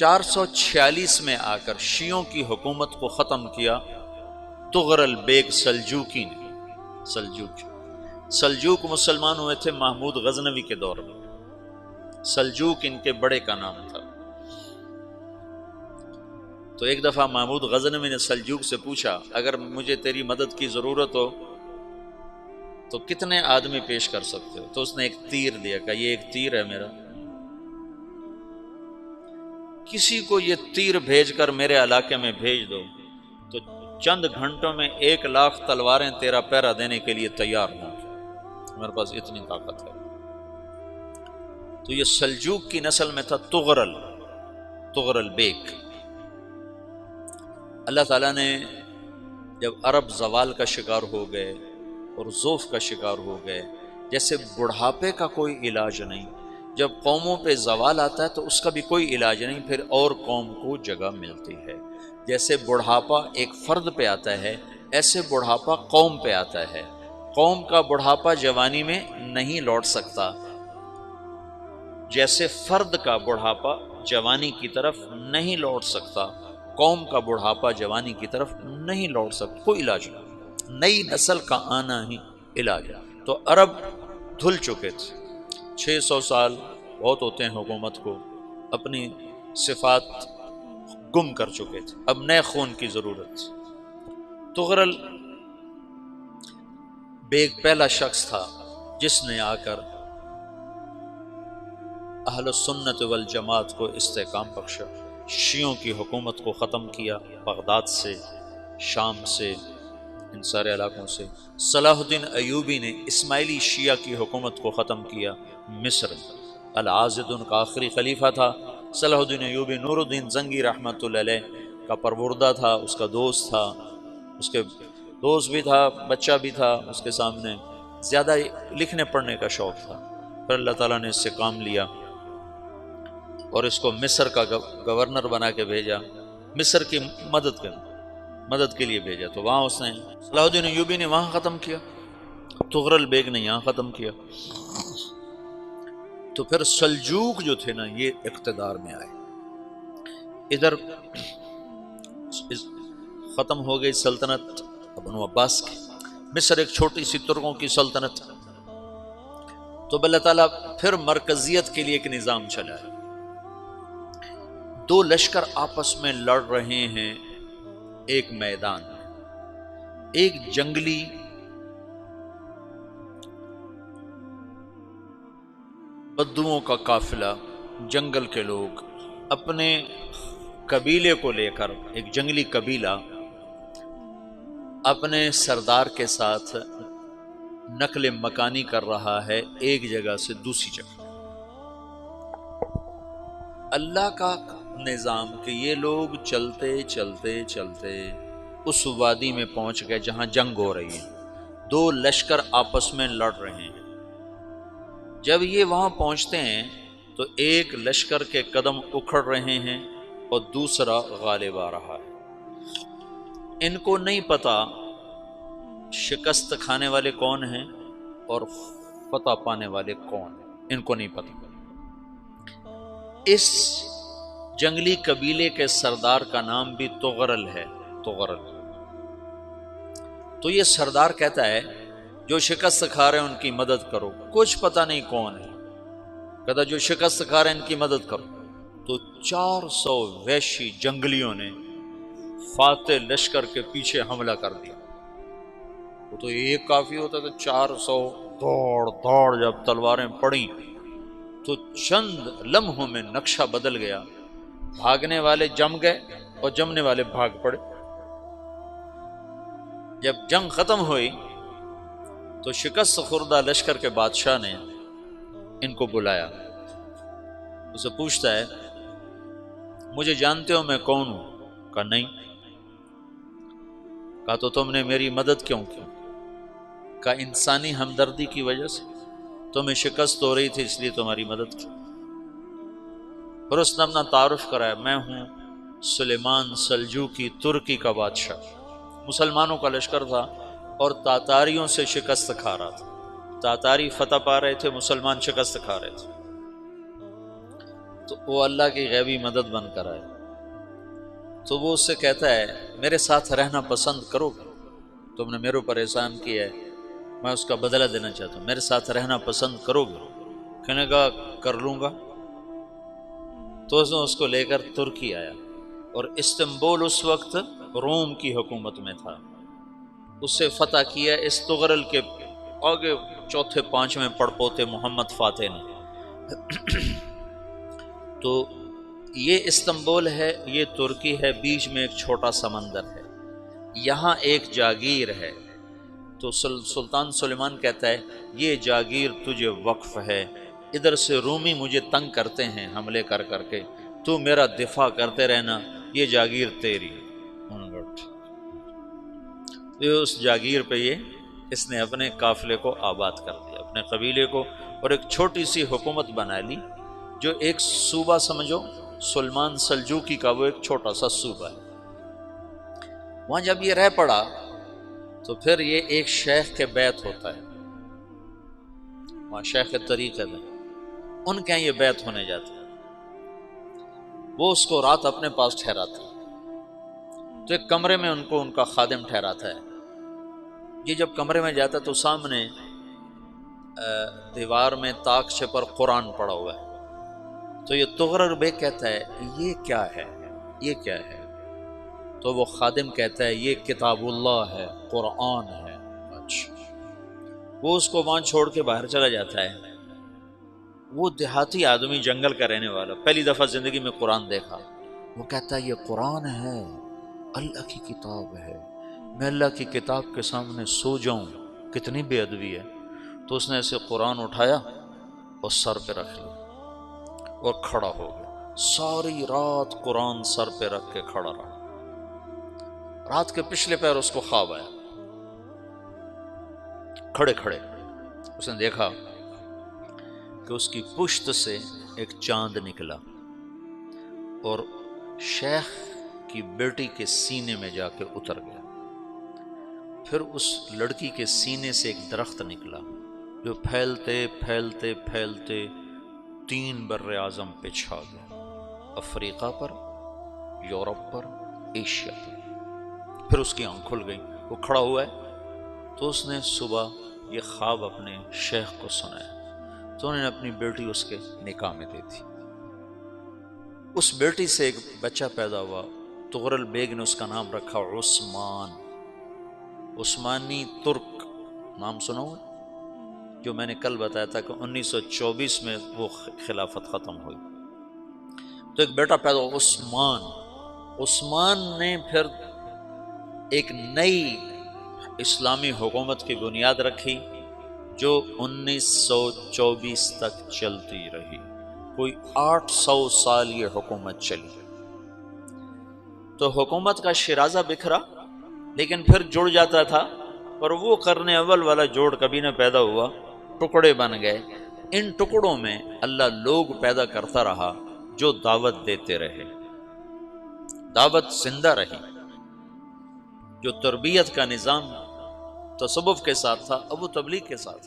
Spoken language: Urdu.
446 میں آ کر شیعوں کی حکومت کو ختم کیا تغرل بیگ سلجوکی نے۔ سلجوک مسلمان ہوئے تھے محمود غزنوی کے دور میں، سلجوک ان کے بڑے کا نام تھا۔ تو ایک دفعہ محمود غزنوی نے سلجوک سے پوچھا اگر مجھے تیری مدد کی ضرورت ہو تو کتنے آدمی پیش کر سکتے ہو؟ تو اس نے ایک تیر دیا، کہا یہ ایک تیر ہے میرا، کسی کو یہ تیر بھیج کر میرے علاقے میں بھیج دو تو چند گھنٹوں میں 1,00,000 تلواریں تیرا پہرا دینے کے لیے تیار ہوں، میرے پاس اتنی طاقت ہے۔ تو یہ سلجوک کی نسل میں تھا تغرل بیگ۔ اللہ تعالیٰ نے جب عرب زوال کا شکار ہو گئے اور ضعف کا شکار ہو گئے، جیسے بڑھاپے کا کوئی علاج نہیں، جب قوموں پہ زوال آتا ہے تو اس کا بھی کوئی علاج نہیں، پھر اور قوم کو جگہ ملتی ہے۔ جیسے بڑھاپا ایک فرد پہ آتا ہے، ایسے بڑھاپا قوم پہ آتا ہے۔ قوم کا بڑھاپا جوانی میں نہیں لوٹ سکتا، جیسے فرد کا بڑھاپا جوانی کی طرف نہیں لوٹ سکتا، قوم کا بڑھاپا جوانی کی طرف نہیں لوٹ سکتا، کوئی علاج نہیں، نئی نسل کا آنا ہی علاج ہے۔ تو عرب دھل چکے تھے، 600 سال بہت ہوتے ہیں حکومت کو، اپنی صفات گم کر چکے تھے، اب نئے خون کی ضرورت تھی۔ تغرل بیگ پہلا شخص تھا جس نے آ کر اہل السنت والجماعت کو استحکام بخشا، شیعوں کی حکومت کو ختم کیا، بغداد سے، شام سے، ان سارے علاقوں سے۔ صلاح الدین ایوبی نے اسماعیلی شیعہ کی حکومت کو ختم کیا، مصر۔ العاضد ان کا آخری خلیفہ تھا صلاح الدین ایوبی، نور الدین زنگی رحمۃ اللہ علیہ کا پروردہ تھا، اس کا دوست تھا، اس کے دوست بھی تھا، بچہ بھی تھا اس کے سامنے، زیادہ لکھنے پڑھنے کا شوق تھا۔ پھر اللہ تعالیٰ نے اس سے کام لیا اور اس کو مصر کا گورنر بنا کے بھیجا، مصر کی مدد کے لیے بھیجا، تو وہاں اس نے صلاح الدین ایوبی نے وہاں ختم کیا، تغرل بیگ نے یہاں ختم کیا۔ تو پھر سلجوک جو تھے نا یہ اقتدار میں آئے، ادھر ختم ہو گئی سلطنت بنو عباس کی، مصر ایک چھوٹی سی ترکوں کی سلطنت، تو اللہ تعالیٰ پھر مرکزیت کے لیے ایک نظام چلایا۔ دو لشکر آپس میں لڑ رہے ہیں ایک میدان میں، ایک جنگلی بدوؤں کا قافلہ، جنگل کے لوگ اپنے قبیلے کو لے کر، ایک جنگلی قبیلہ اپنے سردار کے ساتھ نقل مکانی کر رہا ہے ایک جگہ سے دوسری جگہ۔ اللہ کا نظام کہ یہ لوگ چلتے چلتے چلتے اس وادی میں پہنچ گئے جہاں جنگ ہو رہی ہے، دو لشکر آپس میں لڑ رہے ہیں۔ جب یہ وہاں پہنچتے ہیں تو ایک لشکر کے قدم اکھڑ رہے ہیں اور دوسرا غالب آ رہا ہے۔ ان کو نہیں پتا شکست کھانے والے کون ہیں اور فتح پانے والے کون ہیں، ان کو نہیں پتا۔ اس جنگلی قبیلے کے سردار کا نام بھی تغرل ہے، تغرل۔ تو یہ سردار کہتا ہے جو شکست کھا رہے ہیں ان کی مدد کرو، کچھ پتہ نہیں کون ہے، کہتا جو شکست کھا رہے ہیں ان کی مدد کرو۔ تو 400 وحشی جنگلیوں نے فاتح لشکر کے پیچھے حملہ کر دیا۔ وہ تو ایک کافی ہوتا تو 400 دوڑ جب تلواریں پڑیں تو چند لمحوں میں نقشہ بدل گیا، بھاگنے والے جم گئے اور جمنے والے بھاگ پڑے۔ جب جنگ ختم ہوئی تو شکست خوردہ لشکر کے بادشاہ نے ان کو بلایا، اسے پوچھتا ہے مجھے جانتے ہو میں کون ہوں؟ کہا نہیں۔ کہا تو تم نے میری مدد کیوں کی؟ کہا انسانی ہمدردی کی وجہ سے، تمہیں شکست ہو رہی تھی اس لیے تمہاری مدد کی۔ پھر اس نے اپنا تعارف کرایا، میں ہوں سلیمان سلجوکی، ترکی کا بادشاہ۔ مسلمانوں کا لشکر تھا اور تاتاریوں سے شکست کھا رہا تھا، تاتاری فتح پا رہے تھے، مسلمان شکست کھا رہے تھے۔ تو وہ اللہ کی غیبی مدد بن کر آئے، تو وہ اس سے کہتا ہے میرے ساتھ رہنا پسند کرو گے؟ تم نے میرے اوپر احسان کیا ہے، میں اس کا بدلہ دینا چاہتا ہوں، میرے ساتھ رہنا پسند کرو گے؟ کہنے کا کر لوں گا۔ تو اس نے اس کو لے کر ترکی آیا، اور استنبول اس وقت روم کی حکومت میں تھا، اس سے فتح کیا اس تغرل کے آگے چوتھے پانچویں پڑپوتے محمد فاتح نے۔ تو یہ استنبول ہے، یہ ترکی ہے، بیچ میں ایک چھوٹا سمندر ہے، یہاں ایک جاگیر ہے۔ تو سلطان سلیمان کہتا ہے یہ جاگیر تجھے وقف ہے، ادھر سے رومی مجھے تنگ کرتے ہیں حملے کر کر کے، تو میرا دفاع کرتے رہنا، یہ جاگیر تیری ہے۔ یہ اس جاگیر پہ اس نے اپنے قافلے کو آباد کر دیا، اپنے قبیلے کو، اور ایک چھوٹی سی حکومت بنا لی، جو ایک صوبہ سمجھو سلمان سلجوقی کا، وہ ایک چھوٹا سا صوبہ ہے۔ وہاں جب یہ رہ پڑا تو پھر یہ ایک شیخ کے بیت ہوتا ہے، وہاں شیخ طریقہ میں ان کے یہ بیت ہونے جاتا ہے، وہ اس کو رات اپنے پاس ٹھہراتا ہے، تو ایک کمرے میں ان کو ان کا خادم ٹھہراتا ہے۔ یہ جب کمرے میں جاتا ہے تو سامنے دیوار میں طاقچے پر قرآن پڑا ہوا ہے، تو یہ تغرل بیگ کہتا ہے یہ کیا ہے، یہ کیا ہے؟ تو وہ خادم کہتا ہے یہ کتاب اللہ ہے، قرآن ہے۔ اچھا، وہ اس کو وہاں چھوڑ کے باہر چلا جاتا ہے۔ وہ دیہاتی آدمی، جنگل کا رہنے والا، پہلی دفعہ زندگی میں قرآن دیکھا، وہ کہتا ہے یہ قرآن ہے، اللہ کی کتاب ہے، میں اللہ کی کتاب کے سامنے سو جاؤں، کتنی بے ادبی ہے۔ تو اس نے ایسے قرآن اٹھایا اور سر پہ رکھ لیا اور کھڑا ہو گیا، ساری رات قرآن سر پہ رکھ کے کھڑا رہا۔ رات کے پچھلے پہر اس کو خواب آیا، کھڑے کھڑے اس نے دیکھا کہ اس کی پشت سے ایک چاند نکلا اور شیخ کی بیٹی کے سینے میں جا کے اتر گیا۔ پھر اس لڑکی کے سینے سے ایک درخت نکلا جو پھیلتے پھیلتے پھیلتے 3 بر اعظم پہ چھا گیا، افریقہ پر، یورپ پر، ایشیا پر۔ پھر اس کی آنکھ کھل گئی، وہ کھڑا ہوا ہے، تو اس نے صبح یہ خواب اپنے شیخ کو سنایا، تو انہوں نے اپنی بیٹی اس کے نکاح میں دی تھی۔ اس بیٹی سے ایک بچہ پیدا ہوا، تغرل بیگ نے اس کا نام رکھا عثمان، عثمانی ترک نام سنا ہوا، جو میں نے کل بتایا تھا کہ 1924 میں وہ خلافت ختم ہوئی۔ تو ایک بیٹا پیدا ہوا عثمان۔ عثمان نے پھر ایک نئی اسلامی حکومت کی بنیاد رکھی جو 1924 تک چلتی رہی، کوئی 800 سال یہ حکومت چلی۔ تو حکومت کا شیرازہ بکھرا، لیکن پھر جڑ جاتا تھا، اور وہ قرن اول والا جوڑ کبھی نہ پیدا ہوا، ٹکڑے بن گئے۔ ان ٹکڑوں میں اللہ لوگ پیدا کرتا رہا جو دعوت دیتے رہے، دعوت زندہ رہی۔ جو تربیت کا نظام تصوف کے ساتھ تھا، اب وہ تبلیغ کے ساتھ